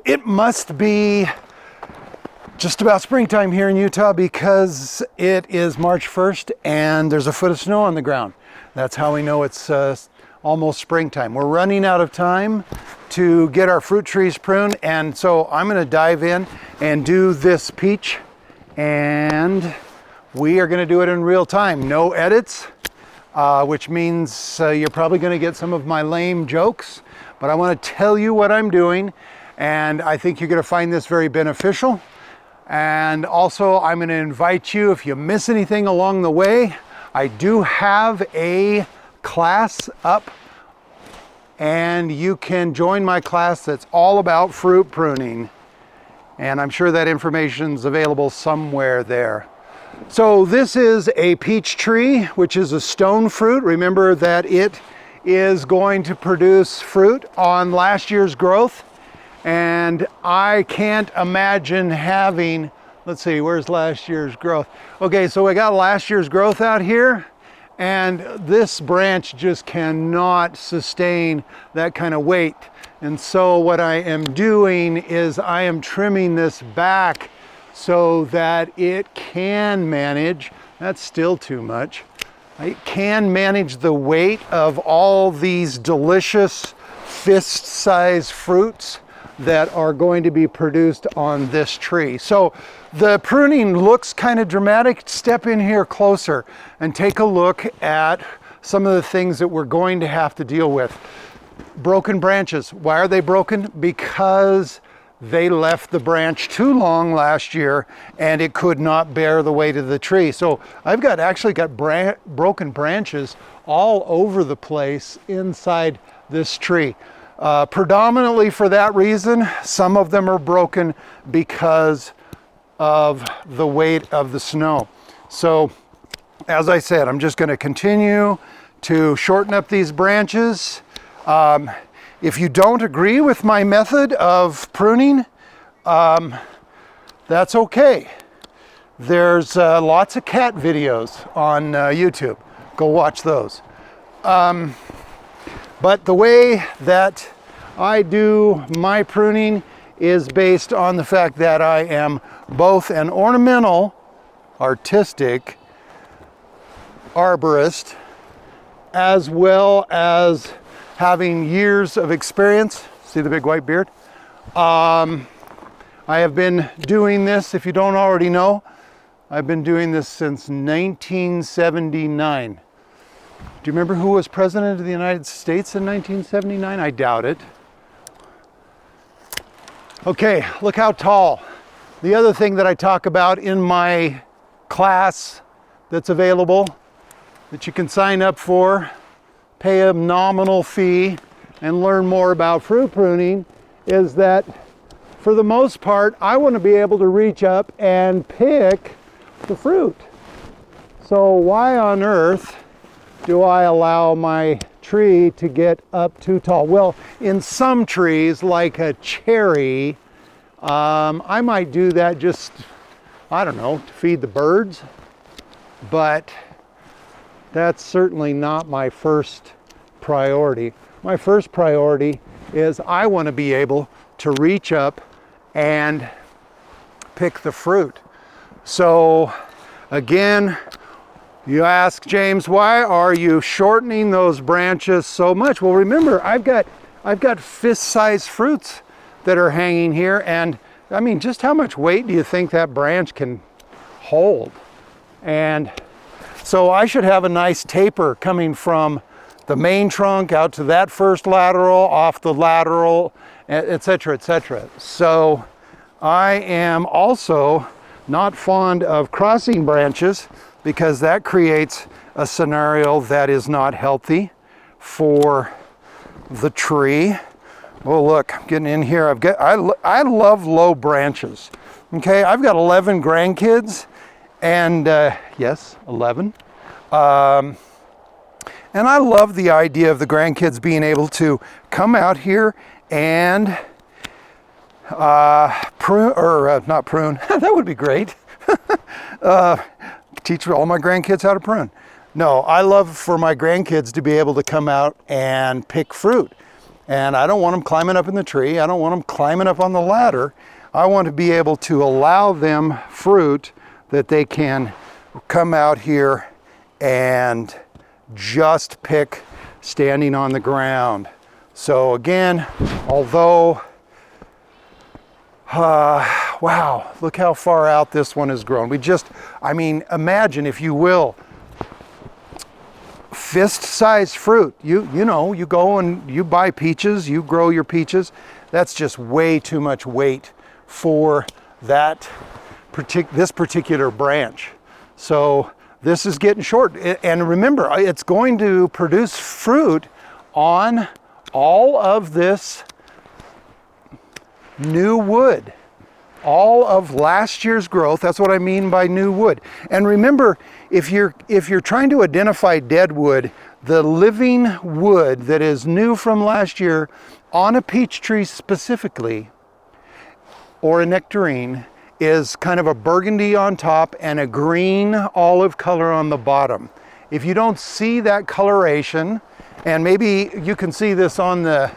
it must be just about springtime here in Utah because it is March 1st and there's a foot of snow on the ground. That's how we know it's almost springtime. We're running out of time to get our fruit trees pruned, and so I'm going to dive in and do this peach, and we are going to do it in real time. No edits, which means you're probably going to get some of my lame jokes, but I want to tell you what I'm doing, and I think you're going to find this very beneficial. And also, I'm going to invite you, if you miss anything along the way, I do have a class up, and you can join my class that's all about fruit pruning. And I'm sure that information is available somewhere there. So this is a peach tree, which is a stone fruit. Remember that it is going to produce fruit on last year's growth. And I can't imagine having, let's see, where's last year's growth? Okay, so we got last year's growth out here, and this branch just cannot sustain that kind of weight. And so what I am doing is I am trimming this back so that it can manage, that's still too much, it can manage the weight of all these delicious fist-sized fruits that are going to be produced on this tree. So the pruning looks kind of dramatic. Step in here closer and take a look at some of the things that we're going to have to deal with. Broken branches. Why are they broken? Because they left the branch too long last year and it could not bear the weight of the tree. So I've actually got broken branches all over the place inside this tree. Predominantly for that reason. Some of them are broken because of the weight of the snow. So as I said, I'm just going to continue to shorten up these branches. If you don't agree with my method of pruning, that's okay. There's lots of cat videos on YouTube. Go watch those. But the way that I do my pruning is based on the fact that I am both an ornamental, artistic arborist, as well as having years of experience. See the big white beard? I have been doing this, if you don't already know, I've been doing this since 1979. Do you remember who was president of the United States in 1979? I doubt it. Okay, look how tall. The other thing that I talk about in my class that's available, that you can sign up for, pay a nominal fee, and learn more about fruit pruning, is that for the most part, I want to be able to reach up and pick the fruit. So why on earth do I allow my tree to get up too tall? Well, in some trees, like a cherry, I might do that just, I don't know, to feed the birds, but that's certainly not my first priority. My first priority is I want to be able to reach up and pick the fruit. So again, you ask, James, why are you shortening those branches so much? Well, remember, I've got fist-sized fruits that are hanging here, and I mean, just how much weight do you think that branch can hold? And so I should have a nice taper coming from the main trunk out to that first lateral, off the lateral, etc., etc. So I am also not fond of crossing branches, because that creates a scenario that is not healthy for the tree. Oh, look, I'm getting in here. I love low branches. Okay, I've got 11 grandkids, and yes, 11. And I love the idea of the grandkids being able to come out here and prune, or not prune, that would be great. Teach all my grandkids how to prune. No, I love for my grandkids to be able to come out and pick fruit. And I don't want them climbing up in the tree. I don't want them climbing up on the ladder. I want to be able to allow them fruit that they can come out here and just pick standing on the ground. So again, although, wow, look how far out this one has grown. I mean, imagine, if you will, fist-sized fruit. You know, you go and you buy peaches, you grow your peaches. That's just way too much weight for this particular branch. So this is getting short. And remember, it's going to produce fruit on all of this new wood, all of last year's growth. That's what I mean by new wood. And remember, if you're trying to identify dead wood, the living wood that is new from last year on a peach tree specifically, or a nectarine, is kind of a burgundy on top and a green olive color on the bottom. If you don't see that coloration, and maybe you can see this on the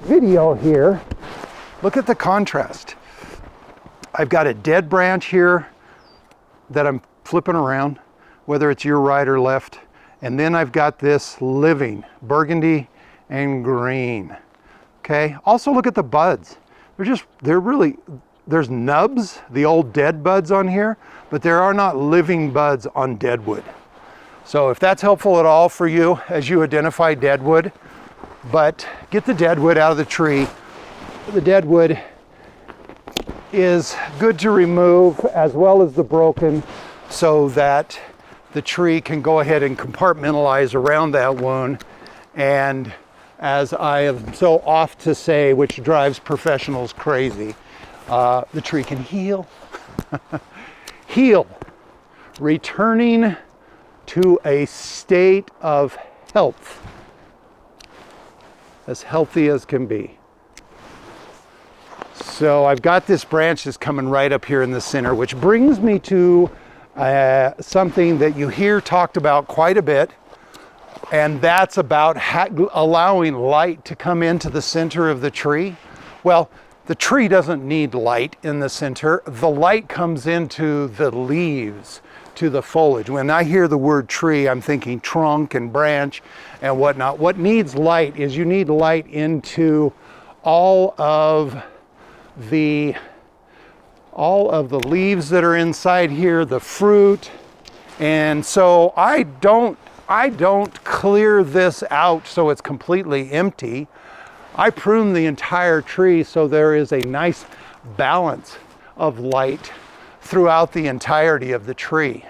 video here, look at the contrast. I've got a dead branch here that I'm flipping around, whether it's your right or left, and then I've got this living burgundy and green. Okay, also look at the buds. There's nubs, the old dead buds on here, but there are not living buds on deadwood. So if that's helpful at all for you as you identify deadwood, but get the deadwood out of the tree. The deadwood is good to remove, as well as the broken, so that the tree can go ahead and compartmentalize around that wound. And as I am so oft to say, which drives professionals crazy, the tree can heal. Heal, returning to a state of health, as healthy as can be. So I've got this branch that's coming right up here in the center, which brings me to something that you hear talked about quite a bit, and that's about allowing light to come into the center of the tree. Well, the tree doesn't need light in the center. The light comes into the leaves, to the foliage. When I hear the word tree, I'm thinking trunk and branch and whatnot. What needs light is you need light into all of the leaves that are inside here, the fruit. And so I don't clear this out so it's completely empty. I prune the entire tree so there is a nice balance of light throughout the entirety of the tree.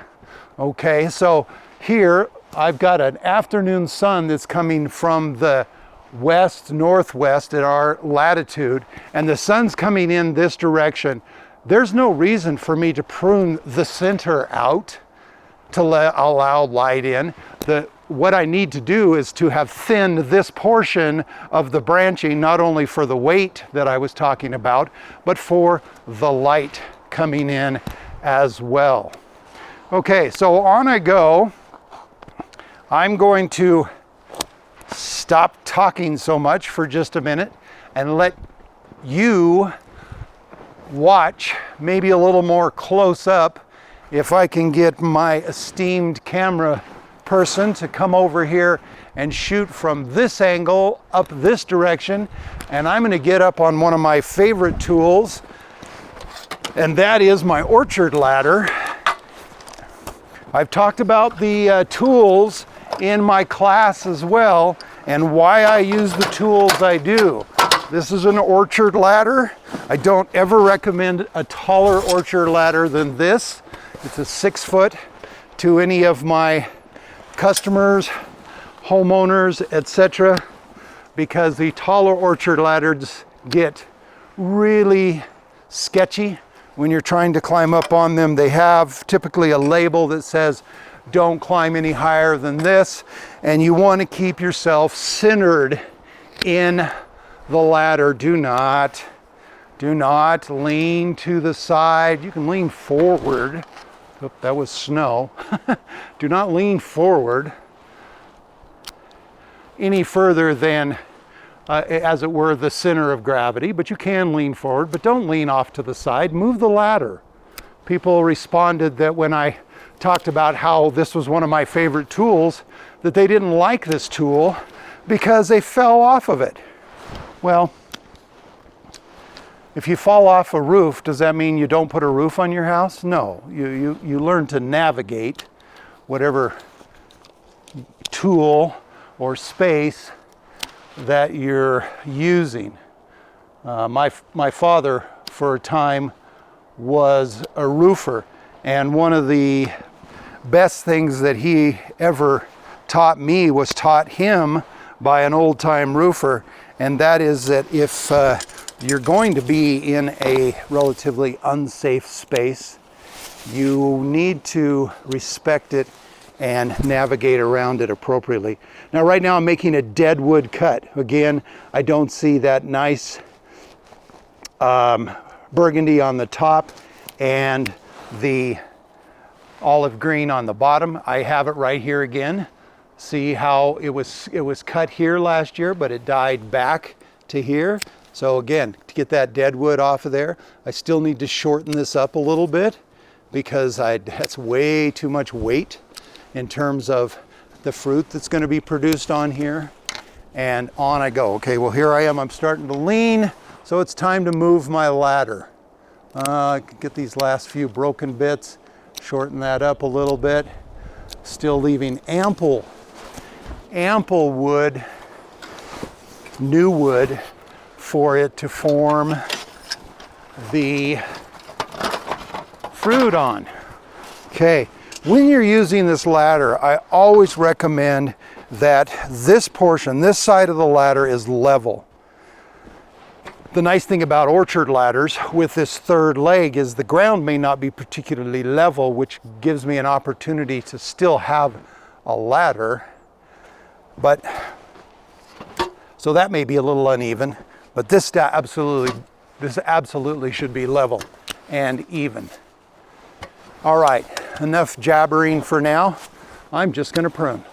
Okay, so here I've got an afternoon sun that's coming from the west northwest at our latitude, and the sun's coming in this direction. There's no reason for me to prune the center out to allow light in. What I need to do is to have thinned this portion of the branching, not only for the weight that I was talking about, but for the light coming in as well. Okay, so on I go. I'm going to stop talking so much for just a minute and let you watch maybe a little more close up. If I can get my esteemed camera person to come over here and shoot from this angle up this direction, and I'm going to get up on one of my favorite tools, and that is my orchard ladder. I've talked about the tools in my class as well, and why I use the tools I do. This is an orchard ladder. I don't ever recommend a taller orchard ladder than this. It's a 6 foot to any of my customers, homeowners, etc., because the taller orchard ladders get really sketchy when you're trying to climb up on them. They have typically a label that says don't climb any higher than this, and you want to keep yourself centered in the ladder. Do not lean to the side. You can lean forward. Oop, that was snow. Do not lean forward. any further than, as it were, the center of gravity, but you can lean forward, but don't lean off to the side. Move the ladder. People responded that when I talked about how this was one of my favorite tools, that they didn't like this tool because they fell off of it. Well, if you fall off a roof, does that mean you don't put a roof on your house? No, you learn to navigate whatever tool or space that you're using. My father, for a time, was a roofer, and one of the best things that he ever taught me was taught him by an old-time roofer, and that is that if you're going to be in a relatively unsafe space, you need to respect it and navigate around it appropriately. Now, right now I'm making a dead wood cut. Again, I don't see that nice burgundy on the top and the olive green on the bottom. I have it right here again. See how it was cut here last year, but it died back to here. So again, to get that dead wood off of there, I still need to shorten this up a little bit because that's way too much weight in terms of the fruit that's going to be produced on here. And on I go. Okay, well, here I am. I'm starting to lean, so it's time to move my ladder. Get these last few broken bits, shorten that up a little bit, still leaving ample wood, new wood, for it to form the fruit on. Okay, when you're using this ladder, I always recommend that this portion, this side of the ladder, is level. The nice thing about orchard ladders with this third leg is the ground may not be particularly level, which gives me an opportunity to still have a ladder, but so that may be a little uneven, but this absolutely should be level and even. All right, enough jabbering for now. I'm just going to prune.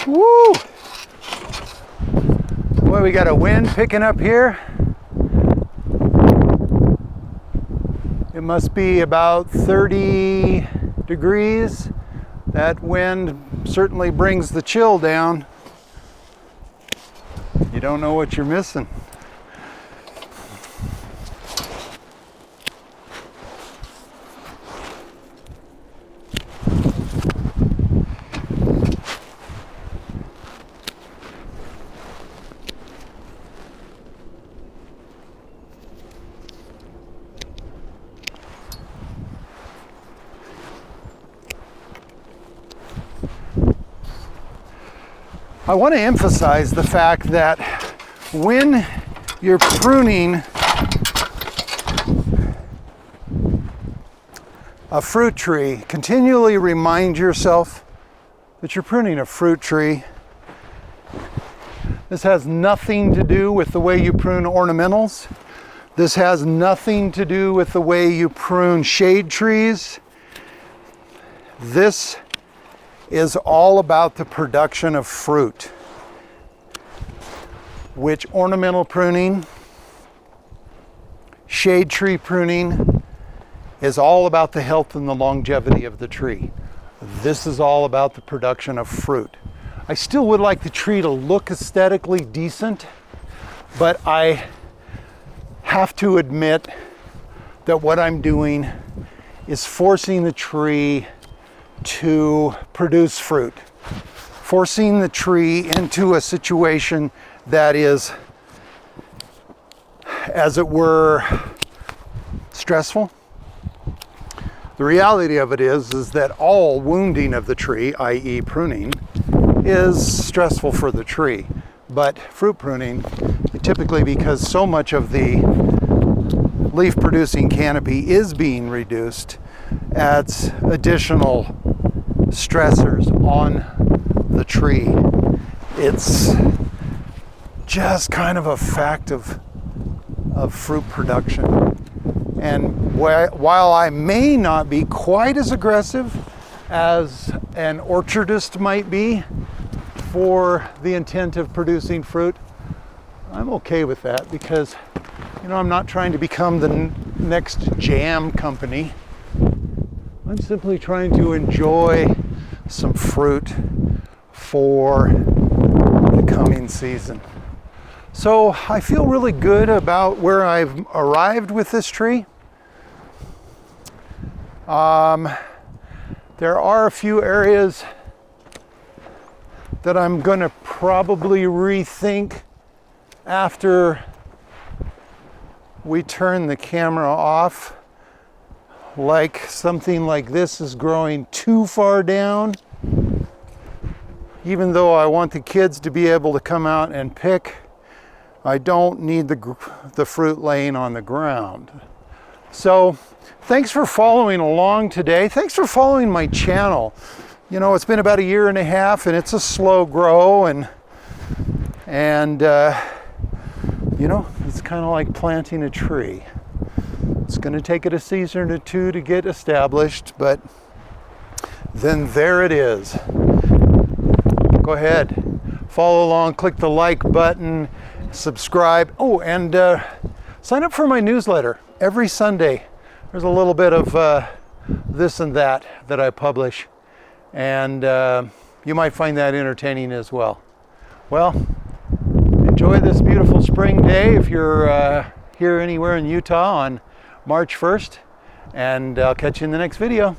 Woo! Boy, we got a wind picking up here. It must be about 30 degrees. That wind certainly brings the chill down. You don't know what you're missing. I want to emphasize the fact that when you're pruning a fruit tree, continually remind yourself that you're pruning a fruit tree. This has nothing to do with the way you prune ornamentals. This has nothing to do with the way you prune shade trees. This is all about the production of fruit, which ornamental pruning, shade tree pruning is all about the health and the longevity of the tree. This is all about the production of fruit. I still would like the tree to look aesthetically decent, but I have to admit that what I'm doing is forcing the tree to produce fruit, forcing the tree into a situation that is, as it were, stressful. The reality of it is that all wounding of the tree, i.e. pruning, is stressful for the tree. But fruit pruning, typically because so much of the leaf producing canopy is being reduced, adds additional stressors on the tree. It's just kind of a fact of fruit production. And while I may not be quite as aggressive as an orchardist might be for the intent of producing fruit, I'm okay with that because, you know, I'm not trying to become the next jam company. I'm simply trying to enjoy some fruit for the coming season. So I feel really good about where I've arrived with this tree. There are a few areas that I'm going to probably rethink after we turn the camera off. Like something like this is growing too far down. Even though I want the kids to be able to come out and pick, I don't need the fruit laying on the ground. So thanks for following along today. Thanks for following my channel. You know, it's been about 1.5 years and it's a slow grow, and you know, it's kind of like planting a tree. It's going to take it a season or two to get established, but then there it is. Go ahead, follow along, click the like button, subscribe. Oh, and sign up for my newsletter. Every Sunday, there's a little bit of this and that I publish, and you might find that entertaining as well. Well, enjoy this beautiful spring day if you're here anywhere in Utah on March 1st, and I'll catch you in the next video.